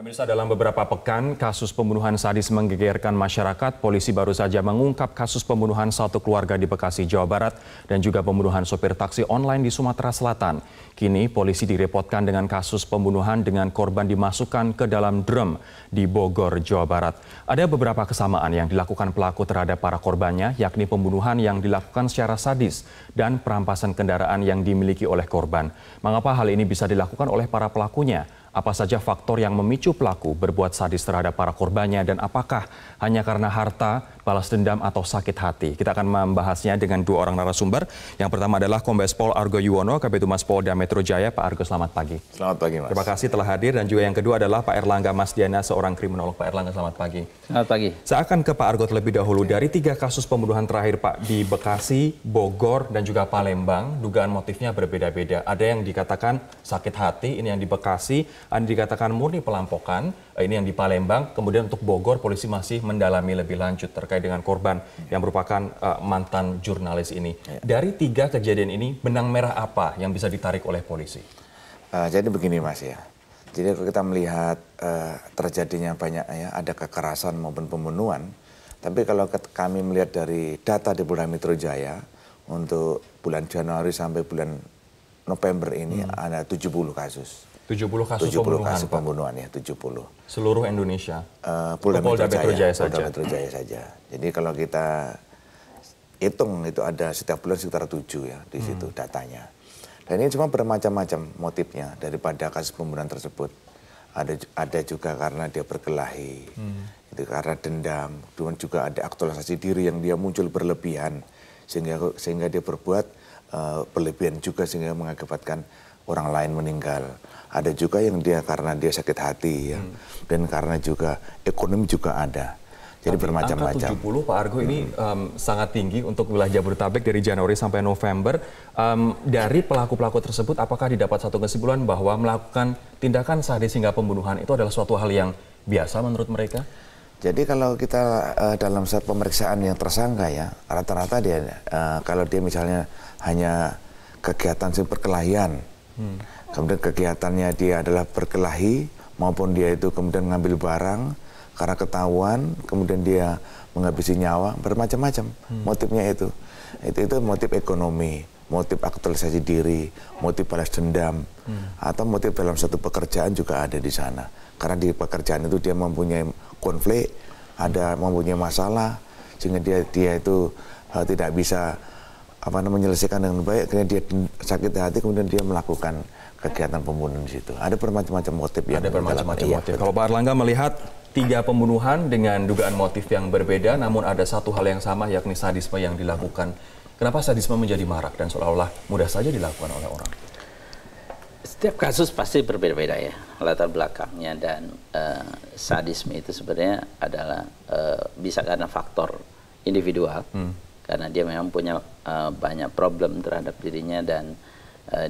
Pemirsa, dalam beberapa pekan, kasus pembunuhan sadis menggegerkan masyarakat. Polisi baru saja mengungkap kasus pembunuhan satu keluarga di Bekasi, Jawa Barat, dan juga pembunuhan sopir taksi online di Sumatera Selatan. Kini, polisi direpotkan dengan kasus pembunuhan dengan korban dimasukkan ke dalam drum di Bogor, Jawa Barat. Ada beberapa kesamaan yang dilakukan pelaku terhadap para korbannya, yakni pembunuhan yang dilakukan secara sadis dan perampasan kendaraan yang dimiliki oleh korban. Mengapa hal ini bisa dilakukan oleh para pelakunya? Apa saja faktor yang memicu pelaku berbuat sadis terhadap para korbannya dan apakah hanya karena harta, balas dendam atau sakit hati? Kita akan membahasnya dengan dua orang narasumber. Yang pertama adalah Kombes Pol Argo Yuwono, Kabitumas Polda Metro Jaya. Pak Argo, selamat pagi. Selamat pagi, Mas. Terima kasih telah hadir. Dan juga yang kedua adalah Pak Erlangga Masdiana, seorang kriminolog. Pak Erlangga, selamat pagi. Selamat pagi. Saya akan ke Pak Argo terlebih dahulu. Dari 3 kasus pembunuhan terakhir, Pak, di Bekasi, Bogor, dan juga Palembang, dugaan motifnya berbeda-beda. Ada yang dikatakan sakit hati, ini yang di Bekasi, ada yang dikatakan murni pelampokan, ini yang di Palembang. Kemudian untuk Bogor, polisi masih mendalami lebih lanjut terkait dengan korban yang merupakan mantan jurnalis ini. Dari 3 kejadian ini, benang merah apa yang bisa ditarik oleh polisi? Jadi begini, Mas, ya. Jadi kalau kita melihat terjadinya banyak ya, ada kekerasan maupun pembunuhan. Tapi kalau kami melihat dari data di Polda Metro Jaya, untuk bulan Januari sampai bulan November ini ada 70 kasus. 70 kasus 70 pembunuhan, kasus Pak. pembunuhan ya, 70. Seluruh Indonesia? Polda Metro Jaya saja. Polda Metro Jaya saja. Jadi kalau kita hitung itu ada setiap bulan sekitar 7 ya di situ datanya. Dan ini cuma bermacam-macam motifnya daripada kasus pembunuhan tersebut. Ada juga karena dia berkelahi, itu karena dendam. Kemudian juga ada aktualisasi diri yang dia muncul berlebihan sehingga dia berbuat berlebihan juga sehingga mengakibatkan orang lain meninggal. Ada juga yang dia karena dia sakit hati ya, dan karena juga ekonomi juga ada. Jadi bermacam-macam. Angka 70, Pak Argo, ini sangat tinggi untuk wilayah Jabodetabek dari Januari sampai November. Dari pelaku-pelaku tersebut, apakah didapat satu kesimpulan bahwa melakukan tindakan sadis hingga pembunuhan itu adalah suatu hal yang biasa menurut mereka? Jadi kalau kita dalam saat pemeriksaan yang tersangka ya, rata-rata dia kalau dia misalnya hanya kegiatan perkelahian, kemudian kegiatannya dia adalah berkelahi, maupun dia itu kemudian ngambil barang, karena ketahuan, kemudian dia menghabisi nyawa, bermacam-macam motifnya itu. Itu motif ekonomi, motif aktualisasi diri, motif balas dendam, atau motif dalam satu pekerjaan juga ada di sana. Karena di pekerjaan itu dia mempunyai konflik, mempunyai masalah, sehingga dia itu tidak bisa menyelesaikan dengan baik, akhirnya dia sakit hati, kemudian dia melakukan kegiatan pembunuhan di situ. Ada bermacam-macam motif yang ada bermacam-macam motif. Kalau Pak Erlangga melihat 3 pembunuhan dengan dugaan motif yang berbeda, namun ada satu hal yang sama, yakni sadisme yang dilakukan. Kenapa sadisme menjadi marak dan seolah-olah mudah saja dilakukan oleh orang? Setiap kasus pasti berbeda-beda ya latar belakangnya, dan sadisme itu sebenarnya adalah bisa karena faktor individual, karena dia memang punya banyak problem terhadap dirinya, dan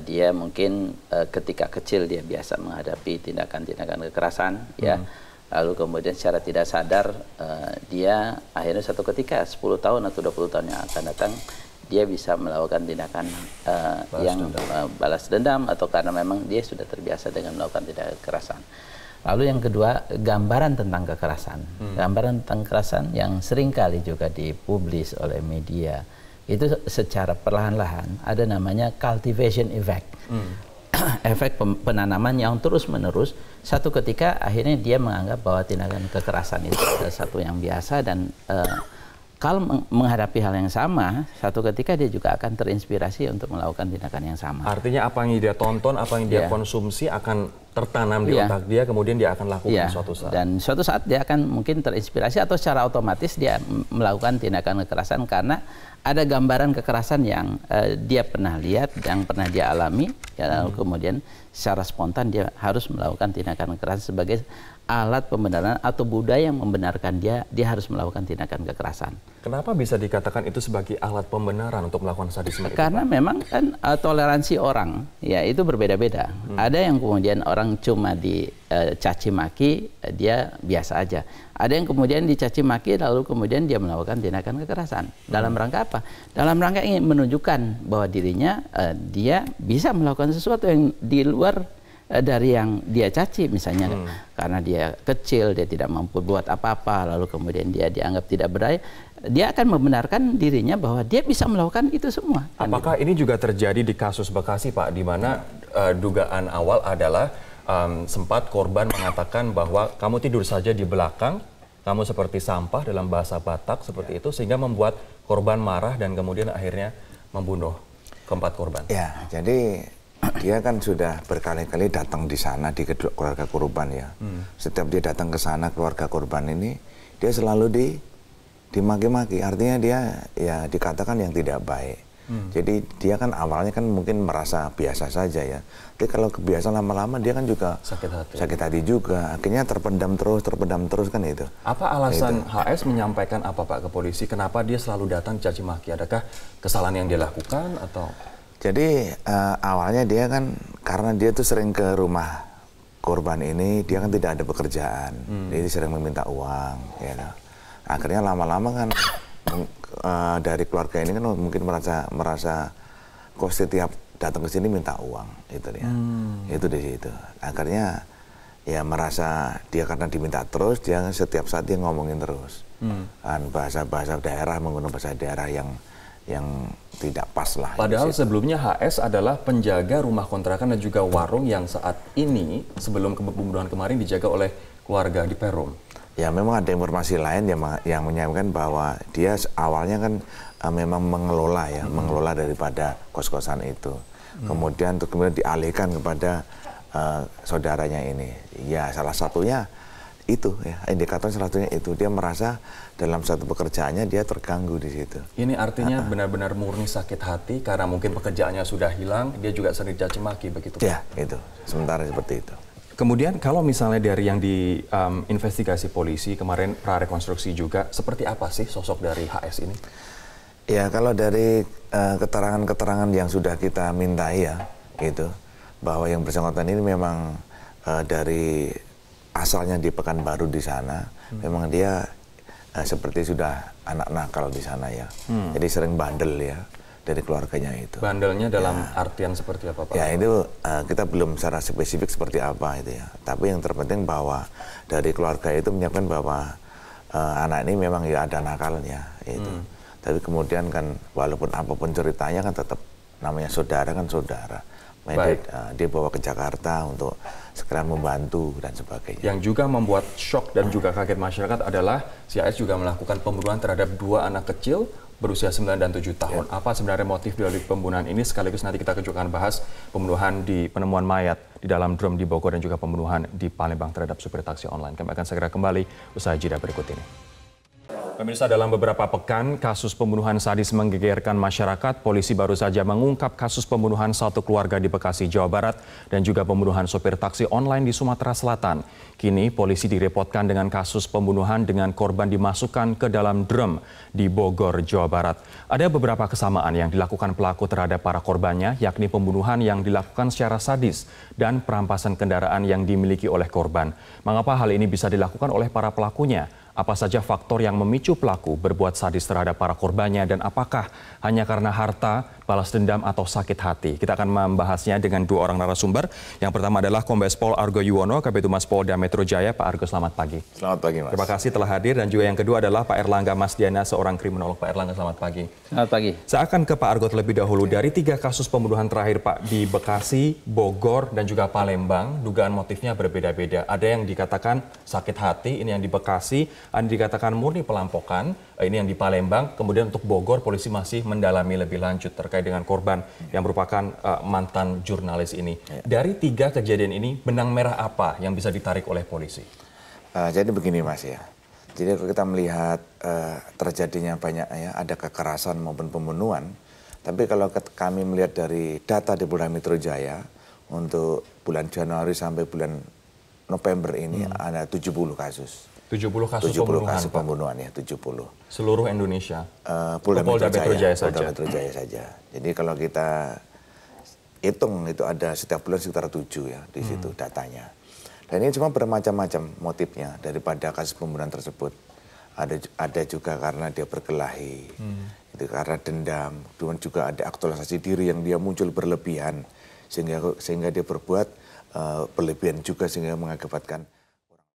dia mungkin ketika kecil dia biasa menghadapi tindakan-tindakan kekerasan, ya. Lalu kemudian secara tidak sadar dia akhirnya satu ketika 10 tahun atau 20 tahun yang akan datang dia bisa melakukan tindakan balas dendam, atau karena memang dia sudah terbiasa dengan melakukan tindakan kekerasan. Lalu yang kedua, gambaran tentang kekerasan. Gambaran tentang kekerasan yang seringkali juga dipublis oleh media, itu secara perlahan-lahan ada namanya cultivation effect. Efek penanaman yang terus-menerus, satu ketika akhirnya dia menganggap bahwa tindakan kekerasan itu adalah satu yang biasa, dan kalau menghadapi hal yang sama, satu ketika dia juga akan terinspirasi untuk melakukan tindakan yang sama. Artinya apa yang dia tonton, apa yang dia konsumsi akan tertanam di otak dia, kemudian dia akan lakukan suatu saat. Dan suatu saat dia akan mungkin terinspirasi atau secara otomatis dia melakukan tindakan kekerasan karena ada gambaran kekerasan yang dia pernah lihat, yang pernah dia alami, ya, lalu kemudian secara spontan dia harus melakukan tindakan kekerasan sebagai alat pembenaran atau budaya yang membenarkan dia harus melakukan tindakan kekerasan. Kenapa bisa dikatakan itu sebagai alat pembenaran untuk melakukan sadisme itu? Karena memang kan toleransi orang ya itu berbeda-beda. Ada yang kemudian orang cuma dicaci maki, dia biasa aja. Ada yang kemudian dicaci maki lalu kemudian dia melakukan tindakan kekerasan. Dalam rangka apa? Dalam rangka ingin menunjukkan bahwa dirinya dia bisa melakukan sesuatu yang di luar dari yang dia caci misalnya karena dia kecil, dia tidak mampu buat apa-apa, lalu kemudian dia dianggap tidak berdaya, dia akan membenarkan dirinya bahwa dia bisa melakukan itu semua. Apakah ini juga terjadi di kasus Bekasi, Pak, di mana dugaan awal adalah sempat korban mengatakan bahwa kamu tidur saja di belakang, kamu seperti sampah dalam bahasa Batak seperti itu, sehingga membuat korban marah dan kemudian akhirnya membunuh keempat korban. Ya, jadi dia kan sudah berkali-kali datang di sana di keluarga korban ya. Setiap dia datang ke sana keluarga korban ini, dia selalu dimaki-maki. Artinya dia ya dikatakan yang tidak baik. Jadi dia kan awalnya kan mungkin merasa biasa saja ya. Tapi kalau kebiasaan lama-lama dia kan juga sakit hati juga. Akhirnya terpendam terus kan itu. Apa alasan HS menyampaikan apa, Pak, ke polisi? Kenapa dia selalu datang caci maki? Adakah kesalahan yang dia lakukan atau? Jadi awalnya dia kan karena dia tuh sering ke rumah korban ini, dia kan tidak ada pekerjaan, jadi sering meminta uang. Ya. Akhirnya lama-lama kan dari keluarga ini kan mungkin merasa kok setiap datang ke sini minta uang, itu dia. Itu di situ. Akhirnya ya merasa dia karena diminta terus, dia setiap saat dia ngomongin terus. Kan bahasa daerah, menggunakan bahasa daerah yang tidak pas lah. Padahal sebelumnya HS adalah penjaga rumah kontrakan dan juga warung yang saat ini sebelum pembunuhan kemarin dijaga oleh keluarga di Perum. Ya memang ada informasi lain yang menyampaikan bahwa dia awalnya kan memang mengelola daripada kos-kosan itu. Kemudian dialihkan kepada saudaranya ini. Ya salah satunya itu ya, indikator salah satunya itu, dia merasa dalam satu pekerjaannya dia terganggu di situ. Ini artinya benar-benar murni sakit hati karena mungkin pekerjaannya sudah hilang, dia juga sering dicaci maki begitu. Ya, itu. Sementara seperti itu. Kemudian kalau misalnya dari yang diinvestigasi polisi kemarin prarekonstruksi juga, seperti apa sih sosok dari HS ini? Ya, kalau dari keterangan-keterangan yang sudah kita mintai ya, itu bahwa yang bersangkutan ini memang dari asalnya di Pekanbaru di sana, memang dia seperti sudah anak nakal di sana ya. Jadi sering bandel ya dari keluarganya itu. Bandelnya dalam artian seperti apa, Pak? Ya itu kita belum secara spesifik seperti apa itu ya. Tapi yang terpenting bahwa dari keluarga itu menyiapkan bahwa anak ini memang ya ada nakalnya itu. Tapi kemudian kan walaupun apapun ceritanya kan tetap namanya saudara kan saudara. Dia bawa ke Jakarta untuk segera membantu dan sebagainya. Yang juga membuat shock dan juga kaget masyarakat adalah si AS juga melakukan pembunuhan terhadap 2 anak kecil berusia 9 dan 7 tahun. Ya. Apa sebenarnya motif dari pembunuhan ini? Sekaligus nanti kita juga akan bahas pembunuhan di penemuan mayat di dalam drum di Bogor dan juga pembunuhan di Palembang terhadap supir taksi online. Kami akan segera kembali usai jeda berikut ini. Pemirsa, dalam beberapa pekan, kasus pembunuhan sadis menggegerkan masyarakat. Polisi baru saja mengungkap kasus pembunuhan satu keluarga di Bekasi, Jawa Barat, dan juga pembunuhan sopir taksi online di Sumatera Selatan. Kini, polisi direpotkan dengan kasus pembunuhan dengan korban dimasukkan ke dalam drum di Bogor, Jawa Barat. Ada beberapa kesamaan yang dilakukan pelaku terhadap para korbannya, yakni pembunuhan yang dilakukan secara sadis dan perampasan kendaraan yang dimiliki oleh korban. Mengapa hal ini bisa dilakukan oleh para pelakunya? Apa saja faktor yang memicu pelaku berbuat sadis terhadap para korbannya dan apakah hanya karena harta, balas dendam atau sakit hati? Kita akan membahasnya dengan 2 orang narasumber. Yang pertama adalah Kombes Pol Argo Yuwono, Kabid Humas Polda Metro Jaya. Pak Argo, selamat pagi. Selamat pagi, Mas. Terima kasih telah hadir. Dan juga yang kedua adalah Pak Erlangga Masdiana, seorang kriminolog. Pak Erlangga, selamat pagi. Selamat pagi. Saya akan ke Pak Argo terlebih dahulu. Dari 3 kasus pembunuhan terakhir, Pak, di Bekasi, Bogor, dan juga Palembang, dugaan motifnya berbeda-beda. Ada yang dikatakan sakit hati, ini yang di Bekasi, ada yang dikatakan murni pelampokan, ini yang di Palembang. Kemudian untuk Bogor, polisi masih mendalami lebih lanjut terkait dengan korban yang merupakan mantan jurnalis ini. Dari 3 kejadian ini, benang merah apa yang bisa ditarik oleh polisi? Jadi begini, Mas ya. Jadi kalau kita melihat terjadinya banyak ya, ada kekerasan maupun pembunuhan. Tapi kalau kami melihat dari data di Polda Metro Jaya, untuk bulan Januari sampai bulan November ini ada 70 kasus. 70 kasus 70 pembunuhan, kasus pembunuhan ya, 70. Seluruh Indonesia? Polda Metro Jaya saja. Polda Metro Jaya saja. Jadi kalau kita hitung itu ada setiap bulan sekitar 7 ya di situ datanya. Dan ini cuma bermacam-macam motifnya daripada kasus pembunuhan tersebut. Ada juga karena dia berkelahi, itu karena dendam. Kemudian juga ada aktualisasi diri yang dia muncul berlebihan sehingga dia berbuat berlebihan juga sehingga mengakibatkan